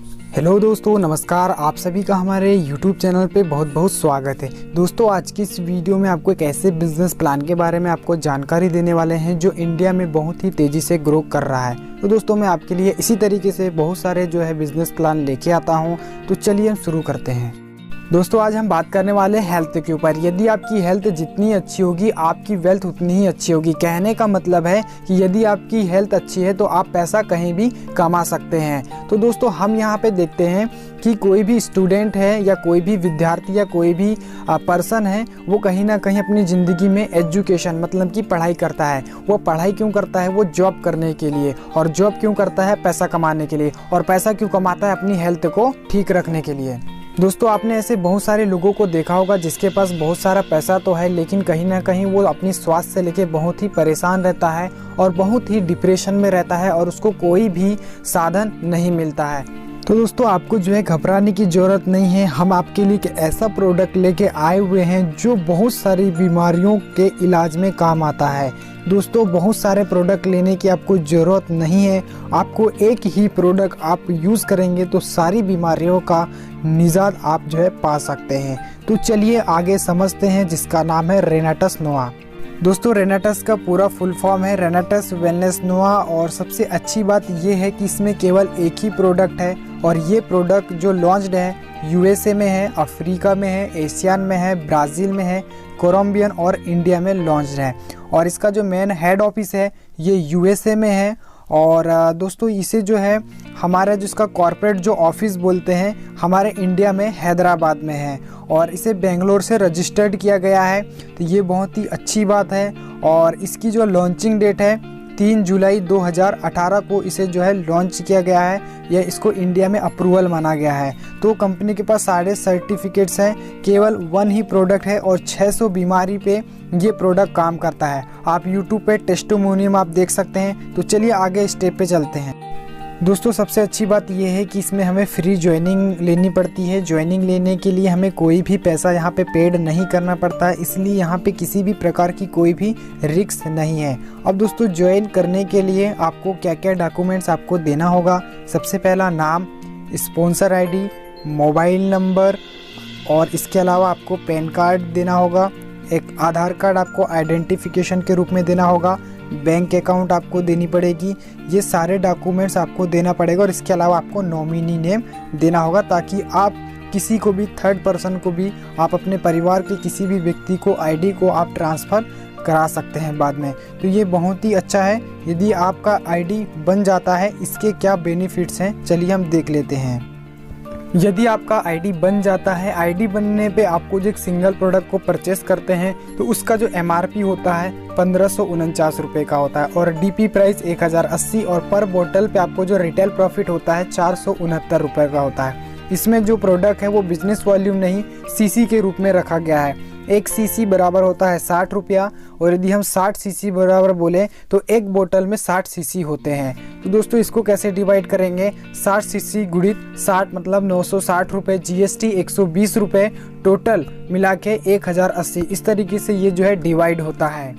Hello दोस्तों, नमस्कार। आप सभी का हमारे YouTube चैनल पे बहुत बहुत स्वागत है। दोस्तों, आज की इस वीडियो में आपको एक ऐसे बिजनेस प्लान के बारे में आपको जानकारी देने वाले हैं जो इंडिया में बहुत ही तेज़ी से ग्रो कर रहा है। तो दोस्तों, मैं आपके लिए इसी तरीके से बहुत सारे बिजनेस प्लान लेके आता हूँ। तो चलिए हम शुरू करते हैं। दोस्तों, आज हम बात करने वाले हैं हेल्थ के ऊपर। यदि आपकी हेल्थ जितनी अच्छी होगी, आपकी वेल्थ उतनी ही अच्छी होगी। कहने का मतलब है कि यदि आपकी हेल्थ अच्छी है तो आप पैसा कहीं भी कमा सकते हैं। तो दोस्तों, हम यहाँ पे देखते हैं कि कोई भी स्टूडेंट है या कोई भी विद्यार्थी या कोई भी पर्सन है, वो कहीं ना कहीं अपनी ज़िंदगी में एजुकेशन मतलब कि पढ़ाई करता है। वो पढ़ाई क्यों करता है? वो जॉब करने के लिए। और जॉब क्यों करता है? पैसा कमाने के लिए। और पैसा क्यों कमाता है? अपनी हेल्थ को ठीक रखने के लिए। दोस्तों, आपने ऐसे बहुत सारे लोगों को देखा होगा जिसके पास बहुत सारा पैसा तो है, लेकिन कहीं ना कहीं वो अपनी स्वास्थ्य से लेके बहुत ही परेशान रहता है और बहुत ही डिप्रेशन में रहता है और उसको कोई भी साधन नहीं मिलता है। तो दोस्तों, आपको घबराने की ज़रूरत नहीं है। हम आपके लिए एक ऐसा प्रोडक्ट लेके आए हुए हैं जो बहुत सारी बीमारियों के इलाज में काम आता है। दोस्तों, बहुत सारे प्रोडक्ट लेने की आपको ज़रूरत नहीं है। आपको एक ही प्रोडक्ट आप यूज़ करेंगे तो सारी बीमारियों का निजात आप पा सकते हैं। तो चलिए आगे समझते हैं, जिसका नाम है रेनाटस नोवा। दोस्तों, रेनाटस का पूरा फुल फॉर्म है रेनाटस वेलनेस नोवा। और सबसे अच्छी बात यह है कि इसमें केवल एक ही प्रोडक्ट है और ये प्रोडक्ट जो लॉन्च्ड है यूएसए में है, अफ्रीका में है, एशियन में है, ब्राज़ील में है, कोलंबियन और इंडिया में लॉन्च्ड है। और इसका जो मेन हेड ऑफिस है ये यूएसए में है। और दोस्तों, इसे हमारा जिसका कॉर्पोरेट जो ऑफिस बोलते हैं हमारे इंडिया में हैदराबाद में है और इसे बेंगलोर से रजिस्टर्ड किया गया है। तो ये बहुत ही अच्छी बात है। और इसकी जो लॉन्चिंग डेट है 3 जुलाई 2018 को इसे लॉन्च किया गया है। यह इसको इंडिया में अप्रूवल माना गया है। तो कंपनी के पास सारे सर्टिफिकेट्स हैं। केवल 1 ही प्रोडक्ट है और 600 बीमारी पे ये प्रोडक्ट काम करता है। आप यूट्यूब पे टेस्टिमोनियम आप देख सकते हैं। तो चलिए आगे स्टेप पे चलते हैं। दोस्तों, सबसे अच्छी बात यह है कि इसमें हमें फ्री ज्वाइनिंग लेनी पड़ती है। ज्वाइनिंग लेने के लिए हमें कोई भी पैसा यहाँ पे पेड नहीं करना पड़ता है, इसलिए यहाँ पे किसी भी प्रकार की कोई भी रिस्क नहीं है। अब दोस्तों, ज्वाइन करने के लिए आपको क्या क्या डॉक्यूमेंट्स आपको देना होगा। सबसे पहला नाम, स्पॉन्सर आईडी, मोबाइल नंबर और इसके अलावा आपको पैन कार्ड देना होगा। एक आधार कार्ड आपको आइडेंटिफिकेशन के रूप में देना होगा। बैंक अकाउंट आपको देनी पड़ेगी। ये सारे डॉक्यूमेंट्स आपको देना पड़ेगा। और इसके अलावा आपको नॉमिनी नेम देना होगा ताकि आप किसी को भी थर्ड पर्सन को भी आप अपने परिवार के किसी भी व्यक्ति को आईडी को आप ट्रांसफ़र करा सकते हैं बाद में। तो ये बहुत ही अच्छा है यदि आपका आईडी बन जाता है। इसके क्या बेनिफिट्स हैं चलिए हम देख लेते हैं। यदि आपका आईडी बन जाता है, आईडी बनने पे आपको जो एक सिंगल प्रोडक्ट को परचेस करते हैं तो उसका जो एमआरपी होता है 1549 रुपये का होता है और डीपी प्राइस 1080 और पर बोतल पे आपको जो रिटेल प्रॉफिट होता है 469 रुपये का होता है। इसमें जो प्रोडक्ट है वो बिजनेस वॉल्यूम नहीं सीसी के रूप में रखा गया है। 1 सीसी बराबर होता है 60 रुपया और यदि हम 60 सीसी बराबर बोले तो एक बोतल में 60 सीसी होते हैं। तो दोस्तों, इसको कैसे डिवाइड करेंगे? 60 सीसी गुणित 60 मतलब 960 रुपये, जीएसटी 120 रुपये, टोटल मिला के 1080। इस तरीके से ये डिवाइड होता है।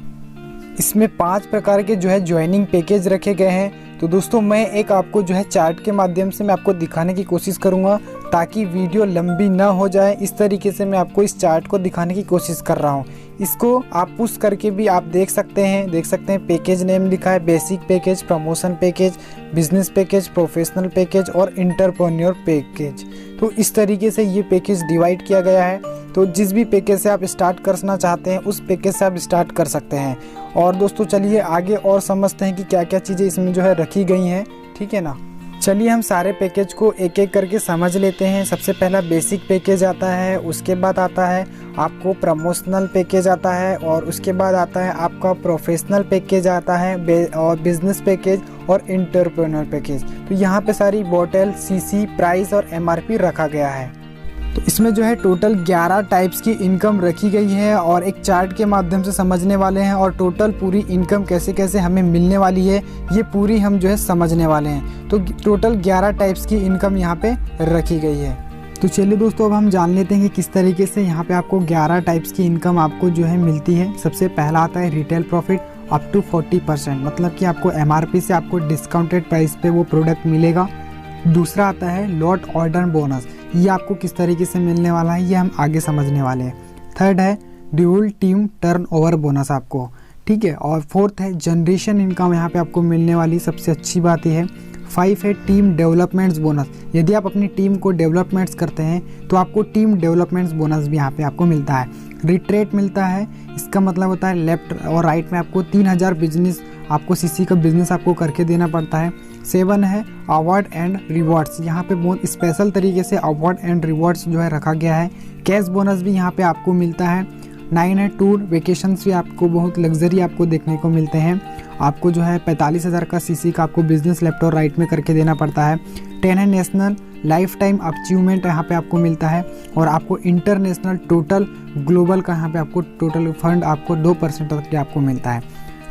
इसमें 5 प्रकार के ज्वाइनिंग पैकेज रखे गए हैं। तो दोस्तों, मैं एक आपको चार्ट के माध्यम से मैं आपको दिखाने की कोशिश करूंगा ताकि वीडियो लंबी ना हो जाए। इस तरीके से मैं आपको इस चार्ट को दिखाने की कोशिश कर रहा हूं। इसको आप पुश करके भी आप देख सकते हैं। पैकेज नेम लिखा है basic package, promotion package, business package, professional package और एंटरप्रेन्योर पैकेज। तो इस तरीके से ये पैकेज डिवाइड किया गया है। तो जिस भी पैकेज से आप स्टार्ट करना चाहते हैं उस पैकेज से आप स्टार्ट कर सकते हैं। और दोस्तों, चलिए आगे और समझते हैं कि क्या क्या चीज़ें इसमें रखी गई हैं। ठीक है ना? चलिए हम सारे पैकेज को एक एक करके समझ लेते हैं। सबसे पहला बेसिक पैकेज आता है, उसके बाद आता है आपको प्रमोशनल पैकेज आता है और उसके बाद आता है आपका प्रोफेशनल पैकेज आता है और बिजनेस पैकेज और एंटरप्रेन्योर पैकेज। तो यहाँ पे सारी बोतल, सीसी, प्राइस और एमआरपी रखा गया है। तो इसमें टोटल 11 टाइप्स की इनकम रखी गई है और एक चार्ट के माध्यम से समझने वाले हैं और टोटल पूरी इनकम कैसे कैसे हमें मिलने वाली है ये पूरी हम समझने वाले हैं। तो टोटल 11 टाइप्स की इनकम यहाँ पे रखी गई है। तो चलिए दोस्तों, अब हम जान लेते हैं कि किस तरीके से यहाँ पे आपको 11 टाइप्स की इनकम आपको मिलती है। सबसे पहला आता है रिटेल प्रॉफिट अप टू 40%, मतलब कि आपको एमआरपी से आपको डिस्काउंटेड प्राइस पे वो प्रोडक्ट मिलेगा। दूसरा आता है लॉट ऑर्डर बोनस, ये आपको किस तरीके से मिलने वाला है ये हम आगे समझने वाले हैं। थर्ड है ड्यूल टीम टर्नओवर बोनस आपको, ठीक है। और फोर्थ है जनरेशन इनकम, यहाँ पे आपको मिलने वाली सबसे अच्छी बात यह है। 5 है टीम डेवलपमेंट्स बोनस, यदि आप अपनी टीम को डेवलपमेंट्स करते हैं तो आपको टीम डेवलपमेंट्स बोनस भी यहाँ पे आपको मिलता है। रिट्रेट मिलता है, इसका मतलब होता है लेफ्ट और राइट में आपको 3000 बिजनेस आपको सीसी का बिजनेस आपको करके देना पड़ता है। 7 है अवार्ड एंड रिवॉर्ड्स, यहाँ पे बहुत स्पेशल तरीके से अवार्ड एंड रिवॉर्ड्स जो है रखा गया है। कैश बोनस भी यहाँ पे आपको मिलता है। 9 है टूर वेकेशंस भी आपको बहुत लग्जरी आपको देखने को मिलते हैं। आपको जो है 45,000 का सीसी का आपको बिजनेस लेफ्ट और राइट में करके देना पड़ता है। 10 है नेशनल लाइफ टाइम अचीवमेंट, यहाँ पे आपको मिलता है। और आपको इंटरनेशनल टोटल ग्लोबल का यहाँ पे आपको टोटल फंड आपको 2% तक आपको मिलता है।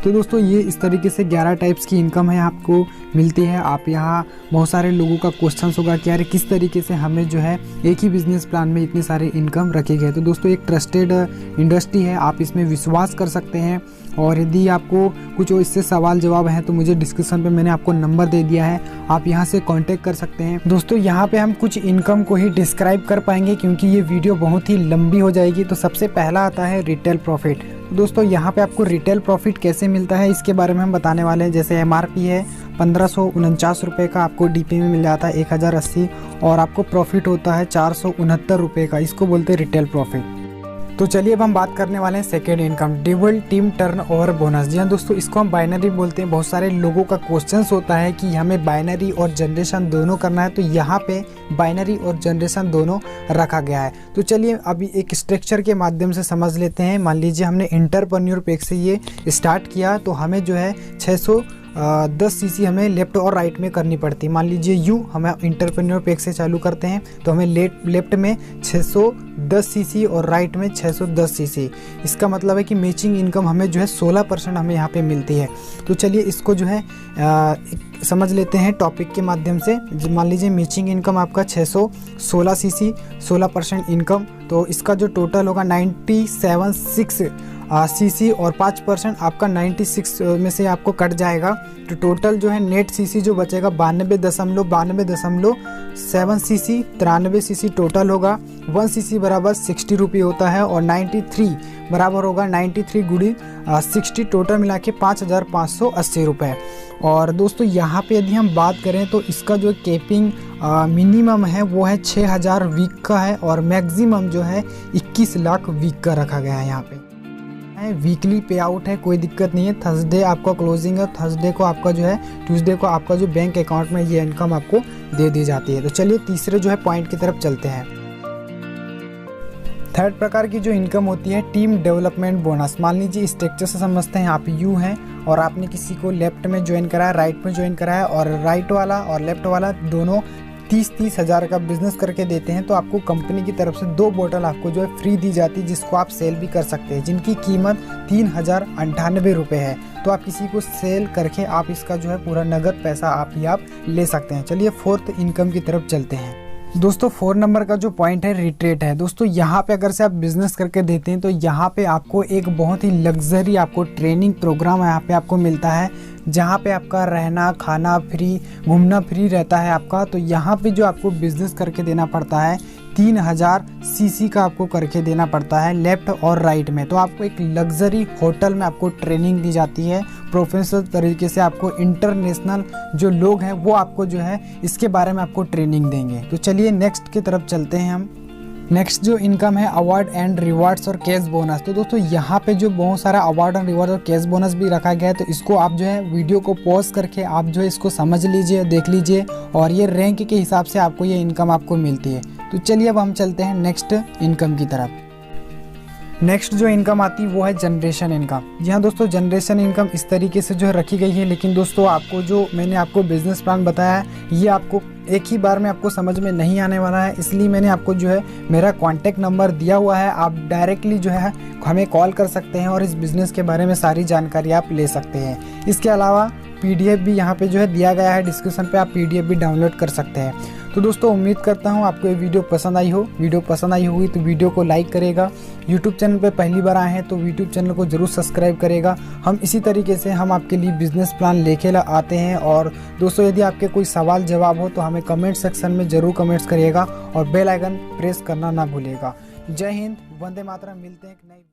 तो दोस्तों ये इस तरीके से 11 टाइप्स की इनकम है आपको मिलती है। आप यहाँ बहुत सारे लोगों का क्वेश्चन होगा कि यार किस तरीके से हमें जो है एक ही बिजनेस प्लान में इतनी सारी इनकम रखी गई। तो दोस्तों एक ट्रस्टेड इंडस्ट्री है, आप इसमें विश्वास कर सकते हैं। और यदि आपको कुछ इससे सवाल जवाब है तो मुझे डिस्क्रिप्शन पे मैंने आपको नंबर दे दिया है, आप यहाँ से कांटेक्ट कर सकते हैं। दोस्तों यहाँ पे हम कुछ इनकम को ही डिस्क्राइब कर पाएंगे क्योंकि ये वीडियो बहुत ही लंबी हो जाएगी। तो सबसे पहला आता है रिटेल प्रॉफिट। दोस्तों यहाँ पे आपको रिटेल प्रॉफिट कैसे मिलता है इसके बारे में हम बताने वाले हैं। जैसे MRP है 1549 रुपये का, आपको DP में मिल जाता है 1080 और आपको प्रॉफिट होता है 469 रुपये का, इसको बोलते हैं रिटेल प्रॉफिट। तो चलिए अब हम बात करने वाले हैं second income, double team turnover bonus. जी हाँ दोस्तों, इसको हम बाइनरी बोलते हैं। बहुत सारे लोगों का क्वेश्चंस होता है कि हमें बाइनरी और जनरेशन दोनों करना है, तो यहाँ पे बाइनरी और जनरेशन दोनों रखा गया है। तो चलिए अभी एक स्ट्रक्चर के माध्यम से समझ लेते हैं। मान लीजिए हमने एंटरप्रेन्योर पैक से ये स्टार्ट किया, तो हमें जो है 610 सीसी हमें लेफ्ट और राइट में करनी पड़ती है। मान लीजिए यू हम एंटरप्रेन्योर पैक से चालू करते हैं तो हमें लेफ्ट में 610 सीसी और राइट में 610 सीसी। इसका मतलब है कि मैचिंग इनकम हमें जो है 16% हमें यहाँ पे मिलती है। तो चलिए इसको जो है समझ लेते हैं टॉपिक के माध्यम से। मान लीजिए मैचिंग इनकम आपका 616 सीसी, 16% इनकम, तो इसका जो टोटल होगा 97.6 सीसी और 5% आपका 96 में से आपको कट जाएगा। तो टोटल जो है नेट सीसी जो बचेगा 92.7 सीसी, 93 सीसी टोटल होगा। 1 सीसी बराबर 60 रुपये होता है और 93 बराबर होगा 93 गुड़ी 60, टोटल मिला के 5,580 रुपये। और दोस्तों यहाँ पे यदि हम बात करें तो इसका जो कैपिंग मिनिमम है वो है 6,000 वीक का है और मैक्सिमम जो है 21 लाख वीक का रखा गया है। यहाँ पे वीकली पे आउट है, कोई दिक्कत नहीं है। थर्सडे आपका क्लोजिंग है, थर्सडे को आपका जो है ट्यूसडे को आपका जो बैंक अकाउंट में ये इनकम आपको दे दी जाती है। तो चलिए तीसरे जो है पॉइंट की तरफ चलते हैं। थर्ड प्रकार की जो इनकम होती है टीम डेवलपमेंट बोनस। मान लीजिए स्ट्रक्चर से समझते हैं, आप यू हैं और आपने किसी को लेफ्ट में ज्वाइन कराया, राइट में ज्वाइन कराया और राइट वाला और लेफ्ट वाला दोनों 30-30 हज़ार का बिजनेस करके देते हैं। तो आपको कंपनी की तरफ से 2 बोतल आपको जो है फ्री दी जाती है, जिसको आप सेल भी कर सकते हैं, जिनकी कीमत 3,098 रुपये है। तो आप किसी को सेल करके आप इसका जो है पूरा नगद पैसा आप ले सकते हैं। चलिए फोर्थ इनकम की तरफ चलते हैं। दोस्तों 4 नंबर का जो पॉइंट है रिट्रेट है। दोस्तों यहाँ पे अगर से आप बिजनेस करके देते हैं तो यहाँ पे आपको एक बहुत ही लग्जरी आपको ट्रेनिंग प्रोग्राम यहाँ पे आपको मिलता है, जहाँ पे आपका रहना खाना फ्री, घूमना फ्री रहता है आपका। तो यहाँ पे जो आपको बिजनेस करके देना पड़ता है 3000 सीसी का आपको करके देना पड़ता है लेफ्ट और राइट में। तो आपको एक लग्जरी होटल में आपको ट्रेनिंग दी जाती है, प्रोफेशनल तरीके से आपको इंटरनेशनल जो लोग हैं वो आपको जो है इसके बारे में आपको ट्रेनिंग देंगे। तो चलिए नेक्स्ट की तरफ चलते हैं हम। नेक्स्ट जो इनकम है अवार्ड एंड रिवार्ड्स और कैश बोनस। तो दोस्तों यहाँ पे जो बहुत सारा अवार्ड एंड रिवार्ड और कैश बोनस भी रखा गया है, तो इसको आप जो है वीडियो को पॉज करके आप जो है इसको समझ लीजिए, देख लीजिए और ये रैंक के हिसाब से आपको ये इनकम आपको मिलती है। तो चलिए अब हम चलते हैं नेक्स्ट इनकम की तरफ। नेक्स्ट जो इनकम आती है वो है जनरेशन इनकम। जी हाँ दोस्तों, जनरेशन इनकम इस तरीके से जो है रखी गई है, लेकिन दोस्तों आपको जो मैंने आपको बिजनेस प्लान बताया है ये आपको एक ही बार में आपको समझ में नहीं आने वाला है, इसलिए मैंने आपको जो है मेरा कॉन्टैक्ट नंबर दिया हुआ है। आप डायरेक्टली जो है हमें कॉल कर सकते हैं और इस बिज़नेस के बारे में सारी जानकारी आप ले सकते हैं। इसके अलावा PDF भी यहाँ पे जो है दिया गया है डिस्क्रिप्शन पे, आप PDF भी डाउनलोड कर सकते हैं। तो दोस्तों उम्मीद करता हूँ आपको ये वीडियो पसंद आई हो। वीडियो पसंद आई होगी तो वीडियो को लाइक करेगा। यूट्यूब चैनल पे पहली बार आए हैं तो यूट्यूब चैनल को जरूर सब्सक्राइब करेगा। हम इसी तरीके से हम आपके लिए बिजनेस प्लान लेके आते हैं। और दोस्तों यदि आपके कोई सवाल जवाब हो तो हमें कमेंट सेक्शन में ज़रूर कमेंट्स करिएगा और बेल आइकन प्रेस करना ना भूलिएगा। जय हिंद, वंदे मातरम। मिलते हैं एक नई